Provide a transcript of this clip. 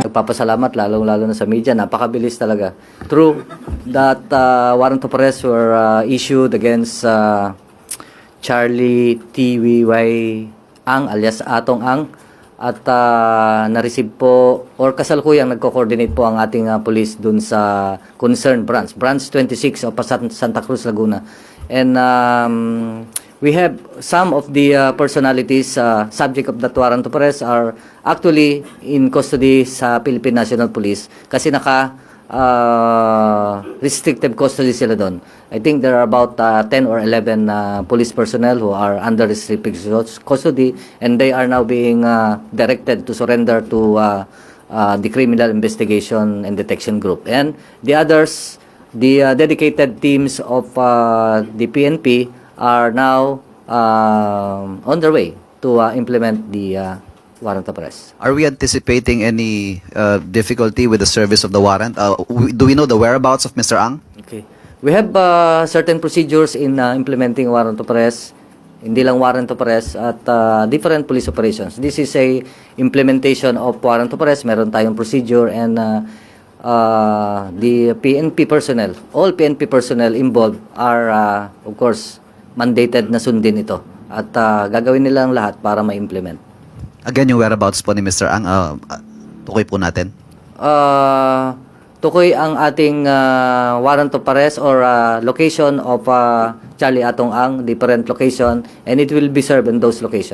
Nagpapasalamat lalong-lalo na sa media, napakabilis talaga. True that warrant of arrest were issued against Charlie TVY Ang alias Atong Ang at na-receive po or kasalukuyang nagko-coordinate po ang ating police dun sa concerned branch 26 of Santa Cruz, Laguna. And we have some of the personalities subject of that warrant of arrest are actually in custody sa Philippine National Police kasi restrictive custody sila doon. I think there are about 10 or 11 police personnel who are under restrictive custody, and they are now being directed to surrender to the Criminal Investigation and Detection Group. And the others, the dedicated teams of the PNP are now on their way to implement the warrant of arrest. Are we anticipating any difficulty with the service of the warrant? Do we know the whereabouts of Mr. Ang? Okay. We have certain procedures in implementing warrant of arrest, hindi lang warrant of arrest, at different police operations. This is a implementation of warrant of arrest. Meron tayong procedure, and the PNP personnel, all PNP personnel involved are, of course, mandated na sundin ito. At gagawin nilang lahat para ma-implement. Again, yung whereabouts po ni Mr. Ang, tukoy po natin. Tukoy ang ating warrant of arrest or location of Charlie Atong Ang, different location, and it will be served in those locations.